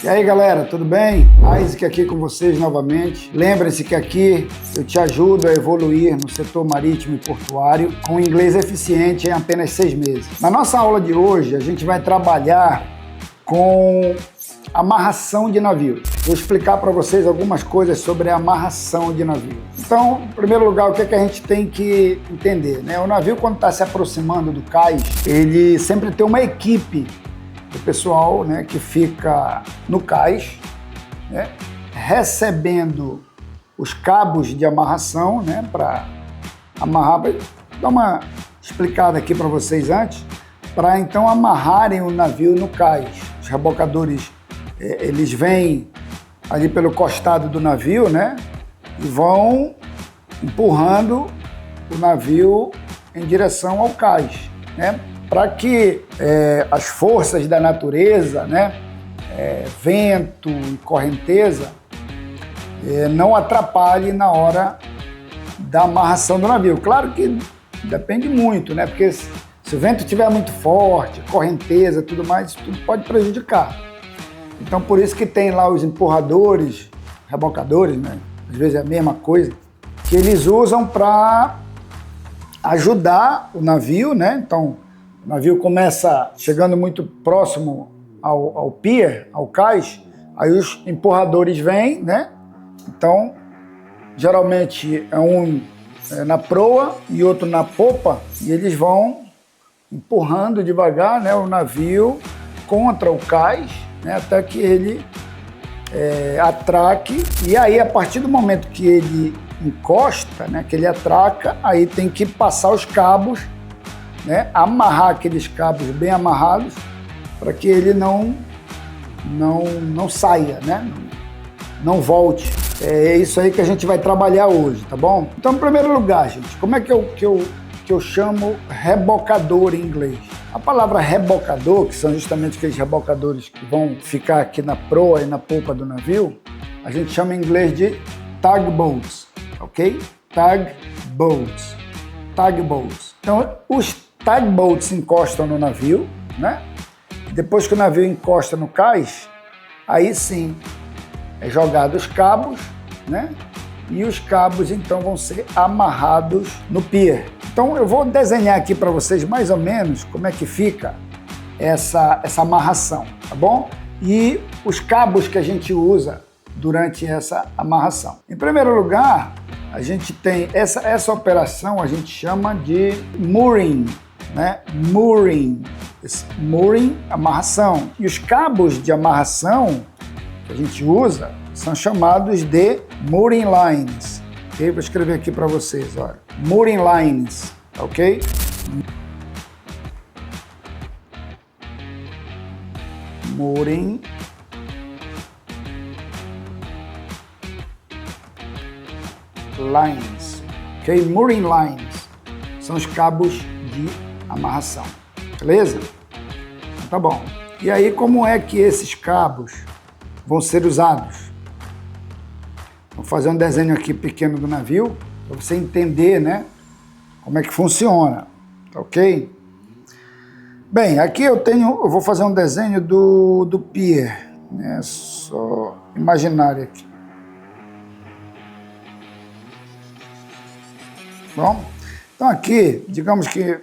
E aí galera, tudo bem? Isaac aqui com vocês novamente. Lembre-se que aqui eu te ajudo a evoluir no setor marítimo e portuário com inglês eficiente em apenas 6 meses. Na nossa aula de hoje a gente vai trabalhar com amarração de navio. Vou explicar para vocês algumas coisas sobre a amarração de navio. Então, em primeiro lugar, o que a gente tem que entender, né? O navio, quando está se aproximando do cais, ele sempre tem uma equipe do pessoal, né, que fica no cais, né, recebendo os cabos de amarração, né, para amarrar. Vou dar uma explicada aqui para vocês antes, para então amarrarem o navio no cais. Os rebocadores, eles vêm ali pelo costado do navio, né, e vão empurrando o navio em direção ao cais, né, para que as forças da natureza, né, vento e correnteza, não atrapalhem na hora da amarração do navio. Claro que depende muito, né, porque se o vento estiver muito forte, correnteza, tudo mais, isso tudo pode prejudicar. Então, por isso que tem lá os empurradores, rebocadores, né, às vezes é a mesma coisa, que eles usam para ajudar o navio, né, então o navio começa chegando muito próximo ao pier, ao cais, aí os empurradores vêm, né? Então, geralmente é um na proa e outro na popa, e eles vão empurrando devagar, né, o navio contra o cais, né, até que ele atraque. E aí, a partir do momento que ele encosta, né, que ele atraca, aí tem que passar os cabos, né, amarrar aqueles cabos bem amarrados para que ele não saia, né, não volte. É isso aí que a gente vai trabalhar hoje, tá bom? Então, em primeiro lugar, gente, como é que eu chamo rebocador em inglês? A palavra rebocador, que são justamente aqueles rebocadores que vão ficar aqui na proa e na polpa do navio, a gente chama em inglês de tugboats, ok? Tugboats. Tugboats. Então, os tugboats encostam no navio, né? Depois que o navio encosta no cais, aí sim é jogado os cabos, né? E os cabos então vão ser amarrados no pier. Então eu vou desenhar aqui para vocês mais ou menos como é que fica essa amarração, tá bom? E os cabos que a gente usa durante essa amarração. Em primeiro lugar, a gente tem essa operação, a gente chama de mooring, né? Mooring. Mooring, amarração. E os cabos de amarração que a gente usa são chamados de mooring lines. Ok? Vou escrever aqui para vocês, olha. Mooring lines, ok? Mooring lines, ok? Mooring lines são os cabos de amarração, beleza? Então, tá bom. E aí, como é que esses cabos vão ser usados? Vou fazer um desenho aqui pequeno do navio para você entender, né, como é que funciona, tá ok? Bem, aqui eu vou fazer um desenho do pier, né? Só imaginário aqui. Bom, então aqui, digamos que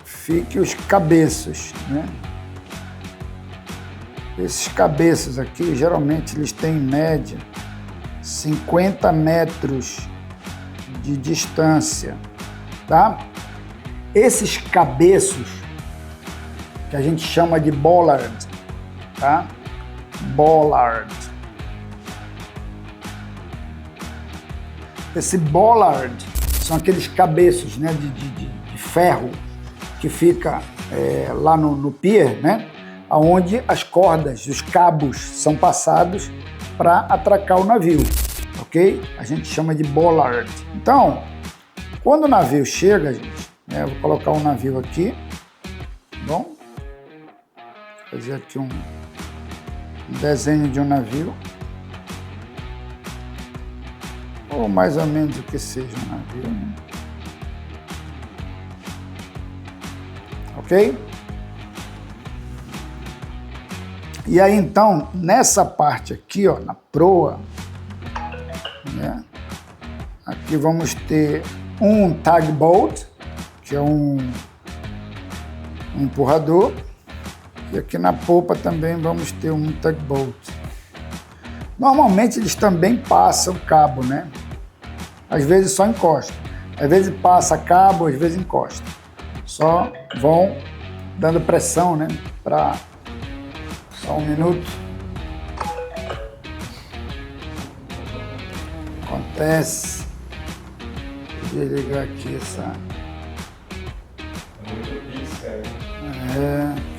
fique os cabeços, né? Esses cabeços aqui, geralmente eles têm em média 50 metros de distância, tá? Esses cabeços, que a gente chama de bollard, tá? Bollard. Esse bollard são aqueles cabeços, né, de ferro que fica lá no pier, né, onde as cordas, os cabos são passados para atracar o navio, ok? A gente chama de bollard. Então, quando o navio chega, gente, né, eu vou colocar um navio aqui, tá bom? Vou fazer aqui um desenho de um navio. Ou mais ou menos o que seja um navio, né? Ok? E aí, então, nessa parte aqui, ó, na proa, né, aqui vamos ter um tugboat, que é um empurrador, e aqui na popa também vamos ter um tugboat. Normalmente eles também passam cabo, né? Às vezes só encosta. Às vezes passa cabo, às vezes encosta. Só vão dando pressão, né? Só um minuto. Acontece. Vou desligar aqui essa...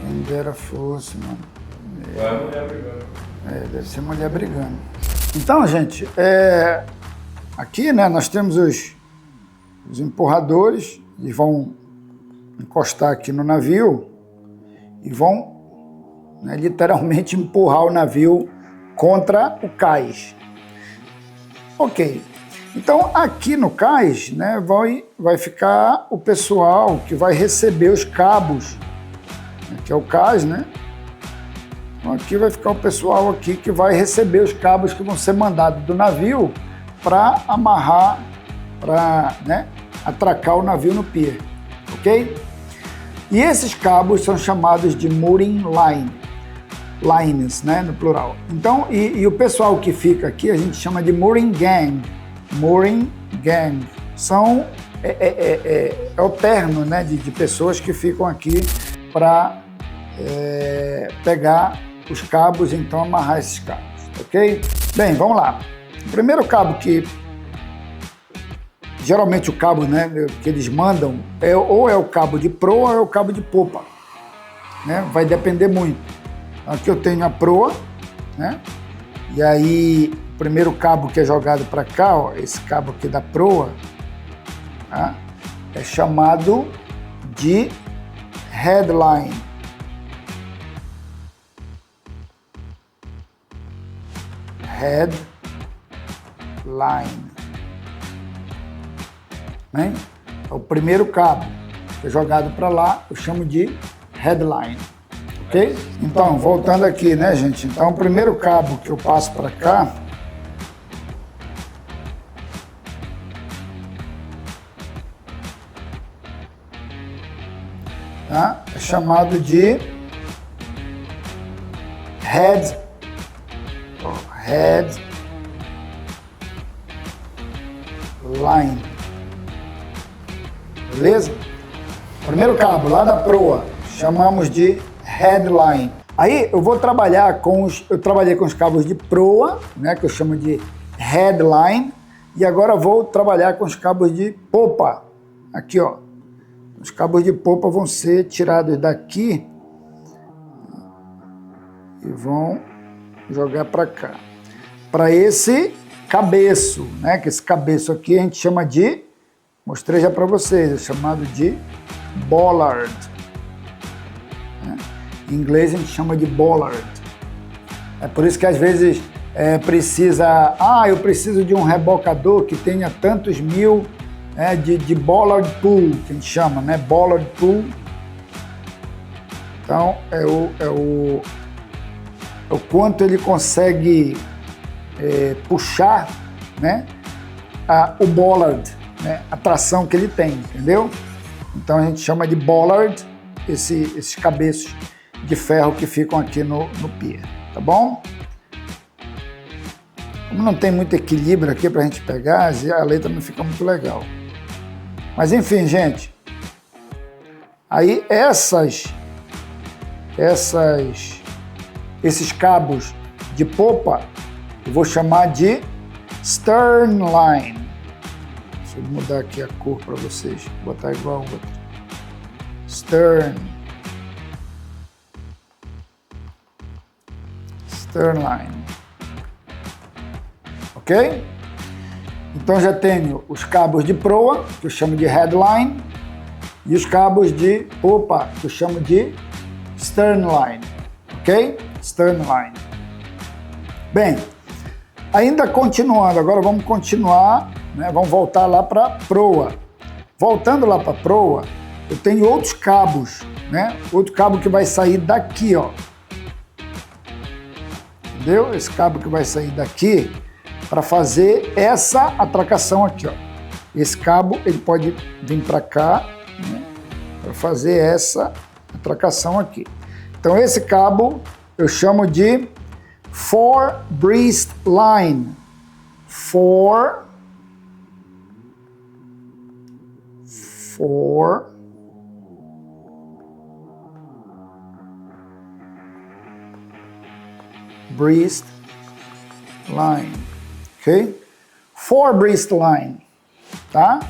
Quem dera fosse, mano. Vai a mulher brigando. Deve ser mulher brigando. Então, gente, aqui, né, nós temos os empurradores, eles vão encostar aqui no navio e vão, né, literalmente empurrar o navio contra o cais. Ok. Então, aqui no cais, né, vai ficar o pessoal que vai receber os cabos. Aqui é o cais, né? Então, aqui vai ficar o pessoal aqui que vai receber os cabos que vão ser mandados do navio para amarrar, para, né, atracar o navio no pier, ok? E esses cabos são chamados de mooring lines, né, no plural. Então, e o pessoal que fica aqui a gente chama de mooring gang. Mooring gang são o terno, né, de pessoas que ficam aqui para pegar os cabos, então amarrar esses cabos, ok? Bem, vamos lá. O primeiro cabo que geralmente o cabo, né, que eles mandam ou é o cabo de proa ou é o cabo de popa, né? Vai depender muito. Aqui eu tenho a proa, né? E aí o primeiro cabo que é jogado para cá, ó, esse cabo aqui da proa, tá? É chamado de headline. Headline. Né? É o primeiro cabo que é jogado para lá, eu chamo de headline. Ok? Então, voltando aqui, né, gente? Então, o primeiro cabo que eu passo para cá, tá? É chamado de headline. Beleza? Primeiro cabo lá da proa, chamamos de headline. Aí eu vou trabalhar eu trabalhei com os cabos de proa, né, que eu chamo de headline, e agora vou trabalhar com os cabos de popa. Aqui, ó. Os cabos de popa vão ser tirados daqui e vão jogar para cá. Para esse cabeço, né? Que esse cabeço aqui a gente chama de, mostrei já para vocês, é chamado de bollard. Em inglês a gente chama de bollard. É por isso que às vezes eu preciso de um rebocador que tenha tantos mil de bollard pull, que a gente chama, né? Bollard pull. Então é o quanto ele consegue puxar, né, o bollard, né, a tração que ele tem, entendeu? Então a gente chama de bollard esses cabeços de ferro que ficam aqui no pier, tá bom? Como não tem muito equilíbrio aqui para a gente pegar, a letra não fica muito legal. Mas enfim, gente, aí esses cabos de popa eu vou chamar de stern line. Deixa eu mudar aqui a cor para vocês, vou botar igual ao outro. Stern line. Ok? Então já tenho os cabos de proa, que eu chamo de headline, e os cabos de popa, que eu chamo de stern line. Ok? Stern line. Bem, ainda continuando, agora vamos continuar, né? Vamos voltar lá para proa. Voltando lá para proa, eu tenho outros cabos, né? Outro cabo que vai sair daqui, ó. entendeu? Esse cabo que vai sair daqui para fazer essa atracação aqui, ó. Esse cabo ele pode vir para cá, né, para fazer essa atracação aqui. Então esse cabo eu chamo de four breast line. Four breast line, ok? Four breast line, tá?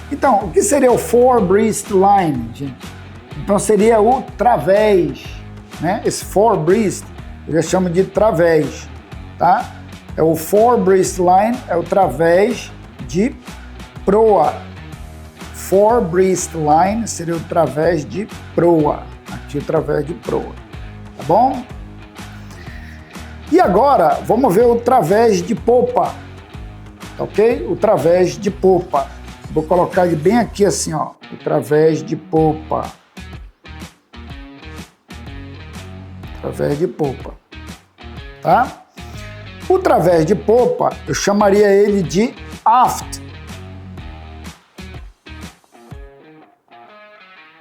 Então, o que seria o four breast line, gente? Então seria o través, né? Esse four breast eu chamo de través, tá? É o four breast line, é o través de proa. Four breast line seria o través de proa. Aqui o través de proa, tá bom? E agora, vamos ver o través de popa, ok? O través de popa. Vou colocar ele bem aqui assim, ó. O través de popa. Través de popa, tá? O través de popa, eu chamaria ele de aft.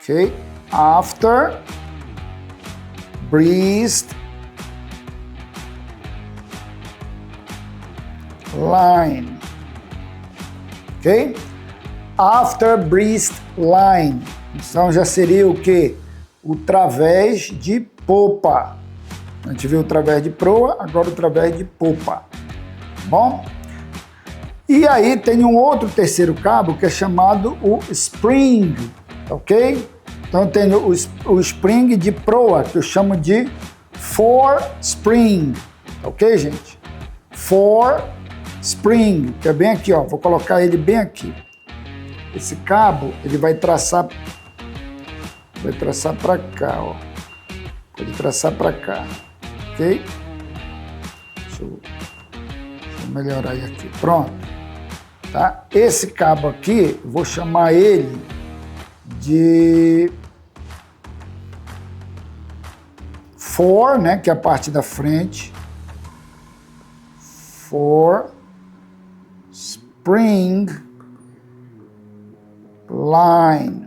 Ok? After breast line. Ok? After breast line. Então já seria o que? O través de popa. A gente viu o través de proa, agora o través de popa. Bom? E aí tem um outro terceiro cabo que é chamado o spring, ok? Então eu tenho o spring de proa, que eu chamo de fore spring, ok, gente? Fore spring, que é bem aqui, ó. Vou colocar ele bem aqui. Esse cabo, ele vai traçar para cá, ó. Pode traçar para cá, ok? Deixa eu melhorar aqui. Pronto, tá? Esse cabo aqui, eu vou chamar ele de fore, né? Que é a parte da frente. Fore spring line,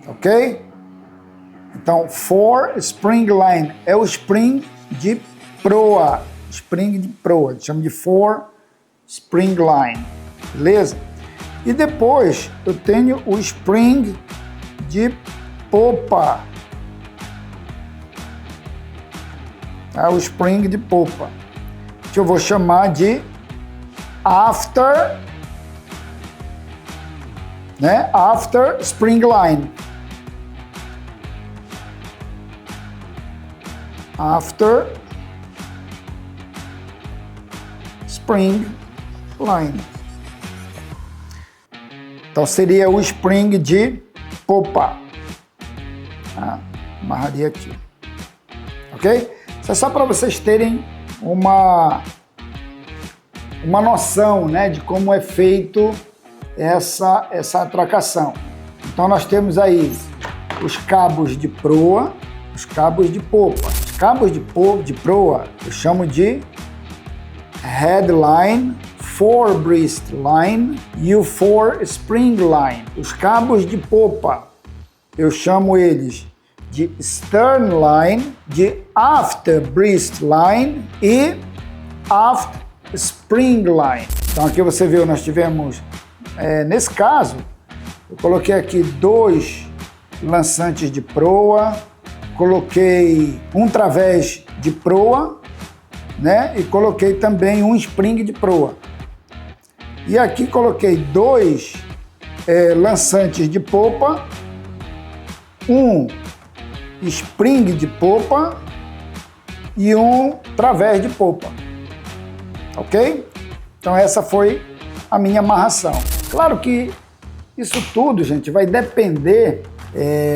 ok? Então, fore spring line é o spring de proa, spring de proa, chama de fore spring line, beleza? E depois eu tenho o spring de popa, tá? O spring de popa, que eu vou chamar de after, né? After spring line. After spring line. Então seria o spring de popa. Amarraria aqui. Ok? Isso é só para vocês terem uma noção, né, de como é feito essa atracação. Então nós temos aí os cabos de proa, os cabos de popa. Os cabos de proa eu chamo de headline, fore breast line e o fore spring line. Os cabos de popa eu chamo eles de stern line, de after breast line e aft spring line. Então aqui você viu, nós tivemos, nesse caso, eu coloquei aqui 2 lançantes de proa, coloquei um través de proa, né? E coloquei também um spring de proa. E aqui coloquei 2 lançantes de popa, um spring de popa e um través de popa, ok? Então essa foi a minha amarração. Claro que isso tudo, gente, vai depender,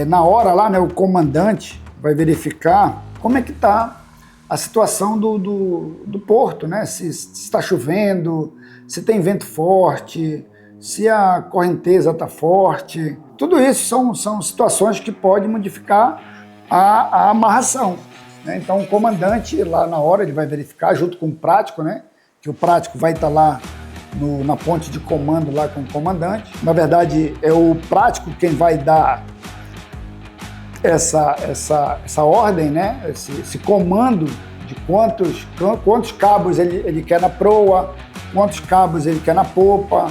na hora lá, né, o comandante vai verificar como é que está a situação do porto, né? Se está chovendo, se tem vento forte, se a correnteza está forte. Tudo isso são situações que podem modificar a amarração, né? Então o comandante lá na hora ele vai verificar junto com o prático, né? Que o prático vai estar lá na ponte de comando lá com o comandante. Na verdade é o prático quem vai dar essa ordem, né? Esse comando de quantos cabos ele quer na proa, quantos cabos ele quer na popa,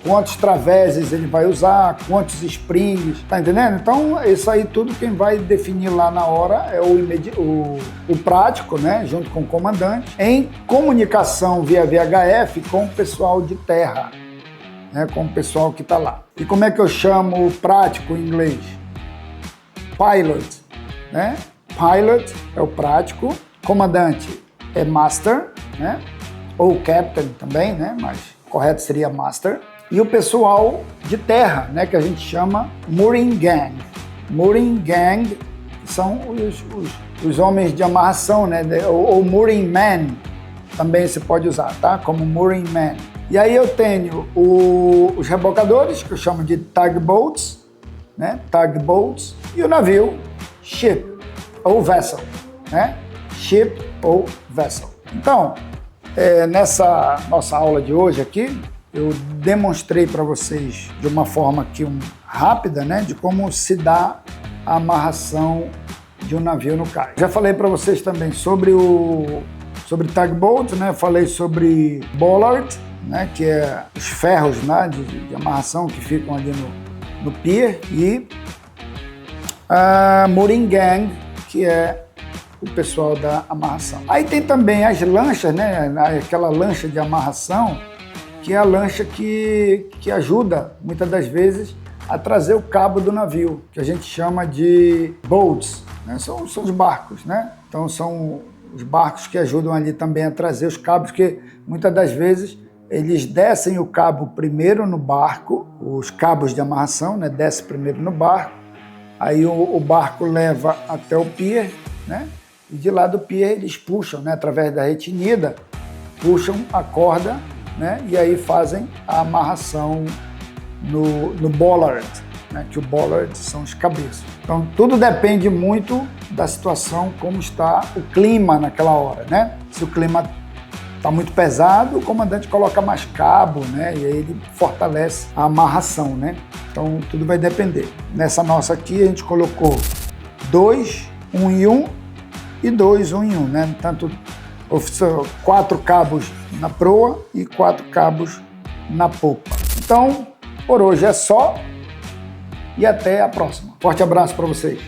quantos traveses ele vai usar, quantos springs, tá entendendo? Então, isso aí tudo quem vai definir lá na hora é o prático, né, junto com o comandante, em comunicação via VHF com o pessoal de terra, né, com o pessoal que tá lá. E como é que eu chamo o prático em inglês? Pilot, né? Pilot é o prático, comandante é master, né? Ou captain também, né? Mas correto seria master. E o pessoal de terra, né? Que a gente chama mooring gang. Mooring gang são os homens de amarração, né? Ou mooring man também se pode usar, tá? Como mooring man. E aí eu tenho os rebocadores, que eu chamo de tugboats, né? Tugboats. E o navio, ship ou vessel, né? Ship ou vessel. Então, nessa nossa aula de hoje aqui, eu demonstrei para vocês de uma forma aqui rápida, né, de como se dá a amarração de um navio no cais. Já falei para vocês também sobre tugboat, né? Falei sobre bollard, né, que é os ferros, né, de amarração que ficam ali no pier, e a mooring gang, que é o pessoal da amarração. Aí tem também as lanchas, né? Aquela lancha de amarração, que é a lancha que ajuda, muitas das vezes, a trazer o cabo do navio, que a gente chama de boats, né? São os barcos, né? Então são os barcos que ajudam ali também a trazer os cabos, que muitas das vezes eles descem o cabo primeiro no barco, os cabos de amarração, né? Desce primeiro no barco, aí o barco leva até o pier, né? E de lá do pier eles puxam, né? Através da retinida, puxam a corda, né? E aí fazem a amarração no bollard, né? Que o bollard são os cabeças. Então tudo depende muito da situação, como está o clima naquela hora, né? Se o clima está muito pesado, o comandante coloca mais cabo, né? E aí ele fortalece a amarração, né? Então tudo vai depender. Nessa nossa aqui a gente colocou 2, 1 e 1 e 2, 1 e 1, né? Tanto 4 cabos na proa e 4 cabos na popa. Então, por hoje é só e até a próxima. Forte abraço para vocês.